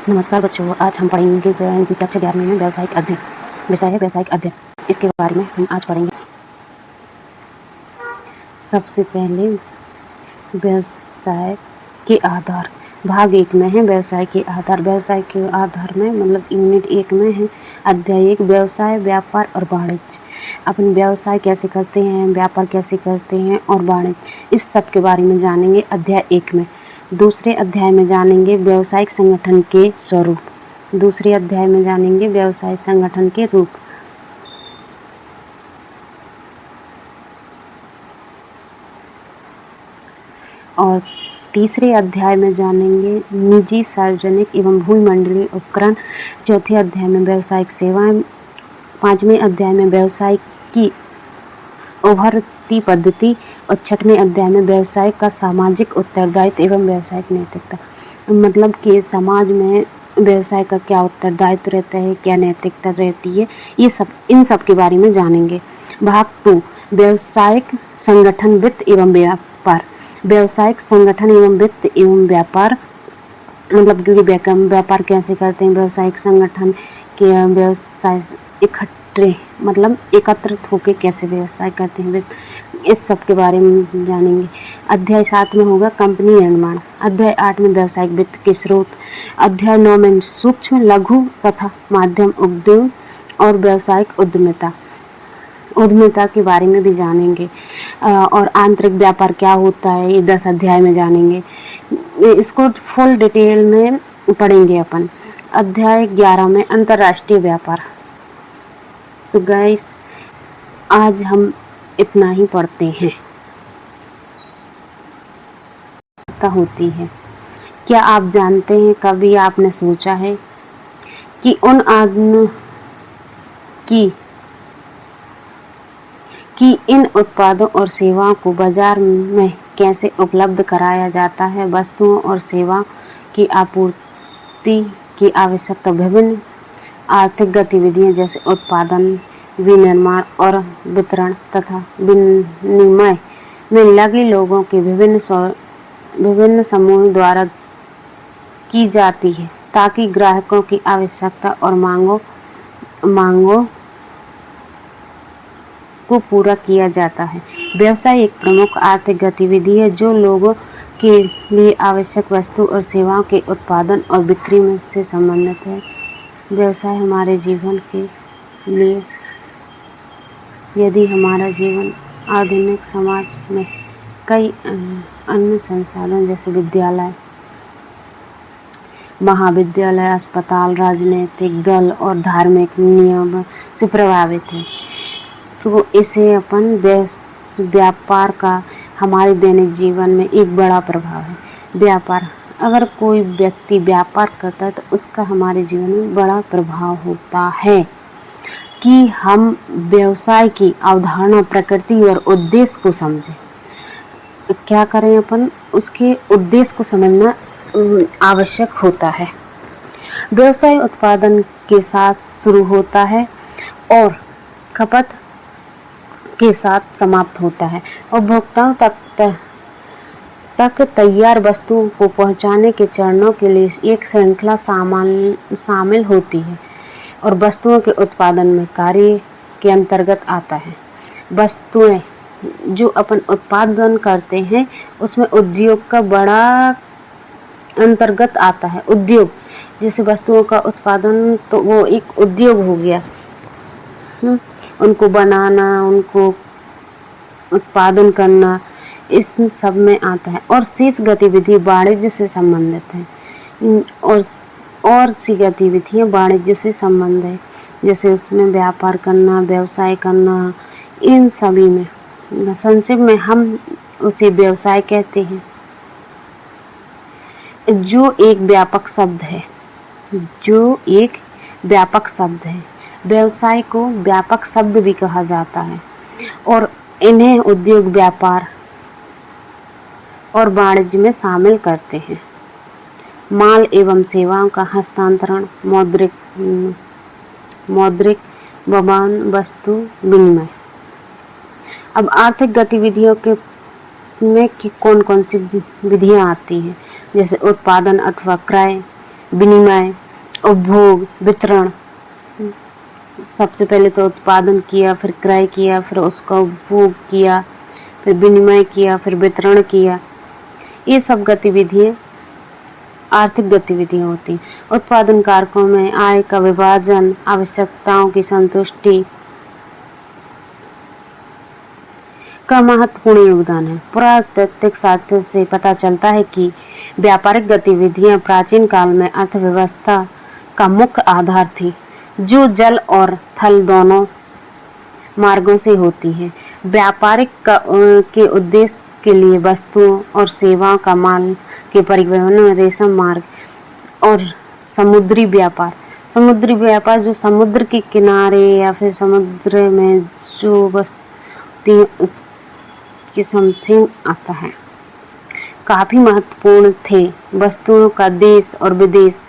नमस्कार बच्चों, आज हम पढ़ेंगे कक्षा 11 में व्यावसायिक अध्ययन। विषय है व्यावसायिक अध्ययन। इसके बारे में हम आज पढ़ेंगे। सबसे पहले व्यवसाय के आधार भाग 1 में है व्यवसाय के आधार। व्यवसाय के आधार में मतलब यूनिट 1 में है अध्याय 1 व्यवसाय, व्यापार और वाणिज्य। अपन व्यवसाय कैसे करते हैं, व्यापार कैसे करते हैं और वाणिज्य, इस सब के बारे में जानेंगे अध्याय 1 में। दूसरे अध्याय में जानेंगे व्यावसायिक संगठन के स्वरूप। दूसरे अध्याय में जानेंगे व्यवसाय संगठन के रूप। और तीसरे अध्याय में जानेंगे निजी, सार्वजनिक एवं भूमंडलीय उपकरण। चौथे अध्याय में व्यावसायिक सेवाएं। पांचवें अध्याय में व्यवसाय की उभरती पद्धति और छठवें अध्याय में व्यवसाय का सामाजिक उत्तरदायित्व एवं व्यवसायिक नैतिकता। मतलब कि समाज में व्यवसाय का क्या उत्तरदायित्व रहता है, क्या नैतिकता रहती है, ये सब इन सब के बारे में जानेंगे। भाग 2 व्यवसायिक संगठन, वित्त एवं व्यापार। व्यवसायिक संगठन एवं वित्त एवं व्यापार मतलब क्योंकि व्यापार कैसे करते हैं, व्यवसायिक संगठन के व्यवसाय इकट्ठे मतलब एकत्रित होकर कैसे व्यवसाय करते हैं, इस सब के बारे में जानेंगे। अध्याय 7 में होगा कंपनी निर्माण। अध्याय 8 में व्यावसायिक वित्त के स्रोत। अध्याय 9 में सूक्ष्म, लघु तथा माध्यम उद्योग और व्यावसायिक उद्यमिता के बारे में भी जानेंगे। और आंतरिक व्यापार क्या होता है, ये 10 अध्याय में जानेंगे। इसको फुल डिटेल में पढ़ेंगे अपन। अध्याय 11 में अंतर्राष्ट्रीय व्यापार। तो गाइस आज हम इतना ही पढ़ते हैं। होती है, क्या आप जानते हैं, कभी आपने सोचा है कि उन आदमियों कि इन उत्पादों और सेवाओं को बाजार में कैसे उपलब्ध कराया जाता है। वस्तुओं और सेवाओं की आपूर्ति की आवश्यकता विभिन्न आर्थिक गतिविधियां जैसे उत्पादन, विनिर्माण और वितरण तथा विनिमय में लगे लोगों के विभिन्न समूहों द्वारा की जाती है, ताकि ग्राहकों की आवश्यकता और मांगों को पूरा किया जाता है। व्यवसाय एक प्रमुख आर्थिक गतिविधि है जो लोगों के लिए आवश्यक वस्तु और सेवाओं के उत्पादन और बिक्री में से संबंधित है। व्यवसाय हमारे जीवन के लिए, यदि हमारा जीवन आधुनिक समाज में कई अन्य संसाधन जैसे विद्यालय, महाविद्यालय, अस्पताल, राजनीतिक दल और धार्मिक नियम से प्रभावित है, तो इसे अपन व्यापार का हमारे दैनिक जीवन में एक बड़ा प्रभाव है। व्यापार, अगर कोई व्यक्ति व्यापार करता है तो उसका हमारे जीवन में बड़ा प्रभाव होता है कि हम व्यवसाय की अवधारणा, प्रकृति और उद्देश्य को समझें। क्या करें अपन, उसके उद्देश्य को समझना आवश्यक होता है। व्यवसाय उत्पादन के साथ शुरू होता है और खपत के साथ समाप्त होता है। उपभोक्ताओं तक तैयार वस्तुओं को पहुंचाने के चरणों के लिए एक श्रृंखला शामिल होती है और वस्तुओं के उत्पादन में कार्य के अंतर्गत आता है। वस्तुएं जो अपन उत्पादन करते हैं उसमें उद्योग का बड़ा अंतर्गत आता है। उद्योग जैसे वस्तुओं का उत्पादन, तो वो एक उद्योग हो गया। उनको बनाना, उनको उत्पादन करना, इस सब में आता है। और शेष गतिविधि वाणिज्य से संबंधित है और सी गतिविधियाँ वाणिज्य से संबंध है, जैसे उसमें व्यापार करना, व्यवसाय करना, इन सभी में संक्षेप में हम उसे व्यवसाय कहते हैं, जो एक व्यापक शब्द है। व्यवसाय को व्यापक शब्द भी कहा जाता है और इन्हें उद्योग, व्यापार और वाणिज्य में शामिल करते हैं। माल एवं सेवाओं का हस्तांतरण, मौद्रिक वमान, वस्तु विनिमय। अब आर्थिक गतिविधियों में कौन कौन सी विधियां आती हैं, जैसे उत्पादन अथवा क्रय, विनिमय, उपभोग, वितरण। सबसे पहले तो उत्पादन किया, फिर क्रय किया, फिर उसका उपभोग किया, फिर विनिमय किया, फिर वितरण किया। ये सब गतिविधियाँ आर्थिक गतिविधियाँ होती हैं। उत्पादन कारकों में आय का विभाजन, आवश्यकताओं की संतुष्टि का महत्वपूर्ण योगदान है। पुरातात्विक साक्ष्यों से पता चलता है कि व्यापारिक गतिविधियां प्राचीन काल में अर्थव्यवस्था का मुख्य आधार थी, जो जल और थल दोनों मार्गों से होती है। व्यापारिक के उद्देश्य के लिए वस्तुओं और सेवाओं का माल के परिवहन में रेशम मार्ग और समुद्री व्यापार। समुद्री व्यापार जो समुद्र के किनारे या फिर समुद्र में जो वस्तु उसकी समथिंग आता है, काफी महत्वपूर्ण थे। वस्तुओं का देश और विदेश।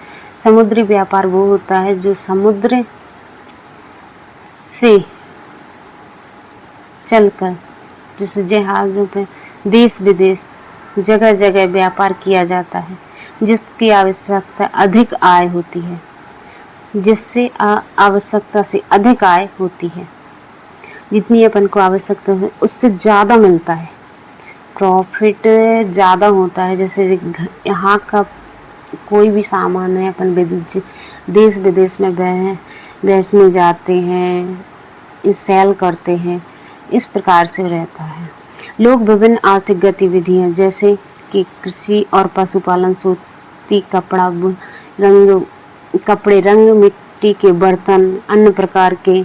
समुद्री व्यापार वो होता है जो समुद्र से चलकर, जैसे जहाजों पे देश विदेश जगह जगह व्यापार किया जाता है, जिसकी आवश्यकता अधिक आय होती है, जिससे आवश्यकता से अधिक आय होती है। जितनी अपन को आवश्यकता है उससे ज़्यादा मिलता है, प्रॉफिट ज़्यादा होता है। जैसे यहाँ का कोई भी सामान है, अपन देश विदेश में बेचने जाते हैं, इस सेल करते हैं, इस प्रकार से रहता है। लोग विभिन्न आर्थिक गतिविधियाँ जैसे कि कृषि और पशुपालन, सूती कपड़े रंग, मिट्टी के बर्तन, अन्य प्रकार के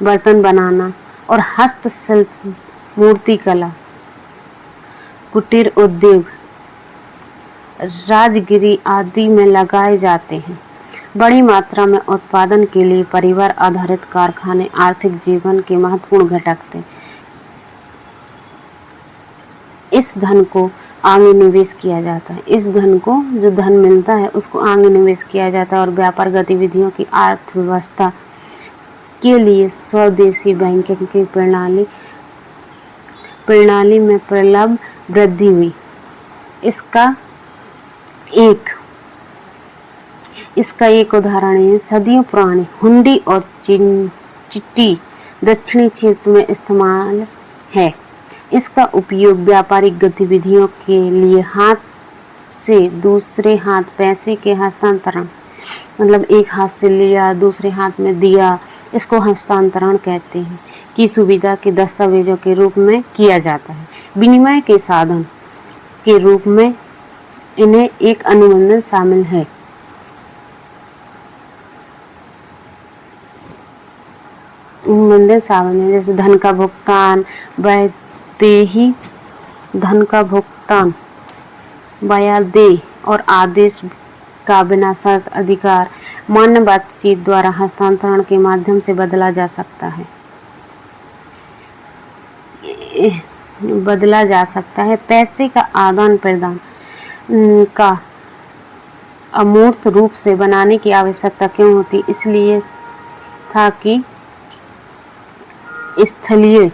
बर्तन बनाना और हस्तशिल्प, मूर्ति कला, कुटीर उद्योग, राजगिरी आदि में लगाए जाते हैं। बड़ी मात्रा में उत्पादन के लिए परिवार आधारित कारखाने आर्थिक जीवन के महत्वपूर्ण घटक थे। इस धन को आगे निवेश किया जाता है। इस धन को, जो धन मिलता है, उसको आगे निवेश किया जाता है और व्यापार गतिविधियों की अर्थव्यवस्था के लिए स्वदेशी बैंकिंग की प्रणाली में प्रबल वृद्धि हुई। इसका एक उदाहरण है सदियों पुरानी हुंडी और चिट्ठी दक्षिणी क्षेत्र में इस्तेमाल है। इसका उपयोग व्यापारिक गतिविधियों के लिए हाथ से दूसरे हाथ पैसे के हस्तांतरण, मतलब एक हाथ से लिया दूसरे हाथ में दिया, इसको हस्तांतरण कहते हैं, की सुविधा के दस्तावेजों के रूप में किया जाता है। विनिमय के साधन के रूप में इन्हें एक अनुबंध शामिल है। जैसे धन का भुगतान, वैदेही धन का भुगतान, वैदेही और आदेश का बिना शर्त अधिकार मान्य बातचीत द्वारा हस्तांतरण के माध्यम से बदला जा सकता है। पैसे का आदान प्रदान का अमूर्त रूप से बनाने की आवश्यकता क्यों होती? इसलिए था कि स्थलीय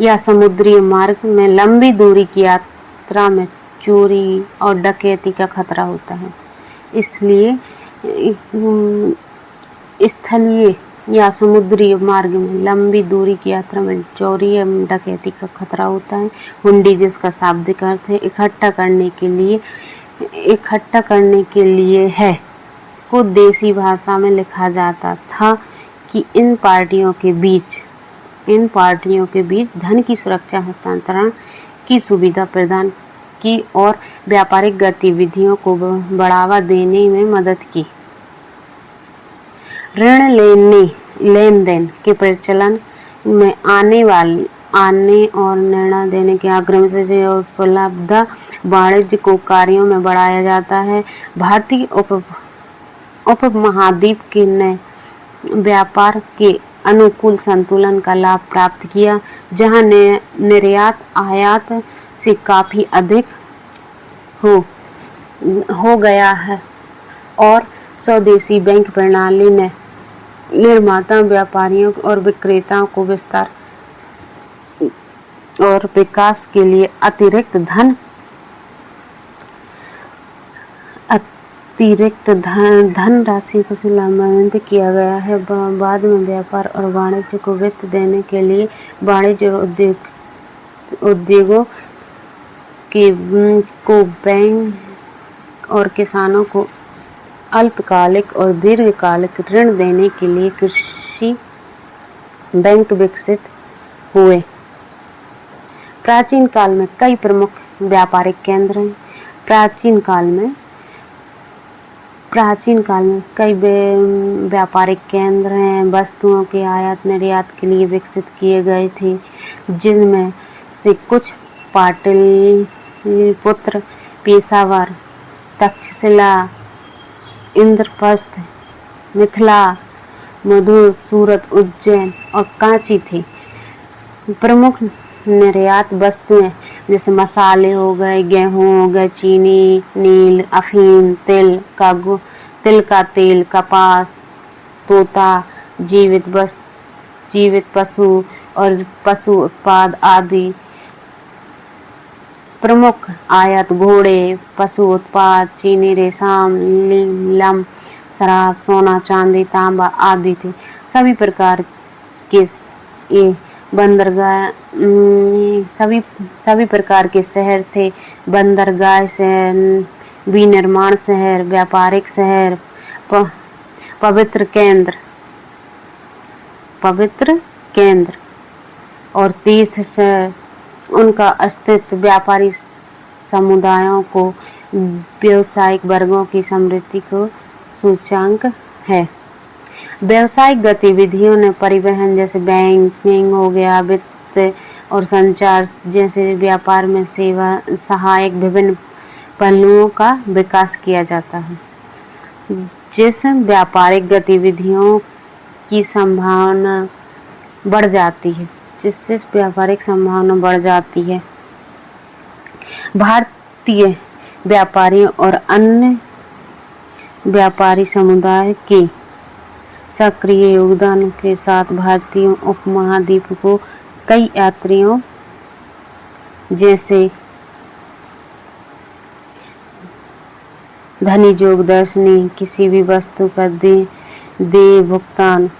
या समुद्री मार्ग में लंबी दूरी की यात्रा में चोरी और डकैती का खतरा होता है। इसलिए स्थलीय या समुद्री मार्ग में लंबी दूरी की यात्रा में चोरी या डकैती का खतरा होता है। हुंडी, जिसका शाब्दिक अर्थ है इकट्ठा करने के लिए है, को देसी भाषा में लिखा जाता था कि इन पार्टियों के बीच धन की सुरक्षा, हस्तांतरण की सुविधा प्रदान की और व्यापारिक गतिविधियों को बढ़ावा देने में मदद की। ऋण लेन देन के प्रचलन में आने और निर्णय देने के आग्रह से उपलब्ध वाणिज्य को कार्यों में बढ़ाया जाता है। भारतीय उपमहाद्वीप के नए व्यापार के अनुकूल संतुलन का लाभ प्राप्त किया, जहां निर्यात आयात से काफी अधिक हो गया है और स्वदेशी बैंक प्रणाली ने निर्माता, व्यापारियों और विक्रेताओं को विस्तार और विकास के लिए अतिरिक्त धन राशि को लाभान्वित किया गया है। बाद में व्यापार और वाणिज्य को वित्त देने के लिए वाणिज्य और उद्योगों को बैंक और किसानों को अल्पकालिक और दीर्घकालिक ऋण देने के लिए कृषि बैंक विकसित हुए। प्राचीन काल में कई प्रमुख व्यापारिक केंद्र हैं। प्राचीन काल में कई व्यापारिक केंद्र हैं, वस्तुओं के आयात निर्यात के लिए विकसित किए गए थे, जिनमें से कुछ पाटलिपुत्र, पेशावर, तक्षशिला, इंद्रप्रस्थ, मिथिला, मधुर, सूरत, उज्जैन और कांची थे। प्रमुख निर्यात वस्तुएं जैसे मसाले हो गए, गेहूं हो गए, चीनी, नील, अफीम, तिल का तेल, कपास, तोता, जीवित पशु और पशु उत्पाद आदि। प्रमुख आयात घोड़े, पशु उत्पाद, चीनी, रेशम, नीलम, शराब, सोना, चांदी, तांबा आदि थे। सभी प्रकार के ये बंदरगाह सभी प्रकार के शहर थे। बंदरगाह शहर, विनिर्माण शहर, व्यापारिक शहर, पवित्र केंद्र और तीर्थ शहर। उनका अस्तित्व व्यापारी समुदायों को व्यावसायिक वर्गों की समृद्धि को सूचकांक है। व्यावसायिक गतिविधियों ने परिवहन जैसे बैंकिंग हो गया, वित्त और संचार जैसे व्यापार में सेवा सहायक विभिन्न पहलुओं का विकास किया जाता है। जिस व्यापारिक गतिविधियों की संभावना बढ़ जाती है, जिससे व्यापारिक संभावना बढ़ जाती है। भारतीय व्यापारियों और अन्य व्यापारी समुदाय के सक्रिय योगदान के साथ भारतीय उपमहाद्वीप को कई यात्रियों जैसे धनी जोग दर्शनी किसी भी वस्तु का देय भुगतान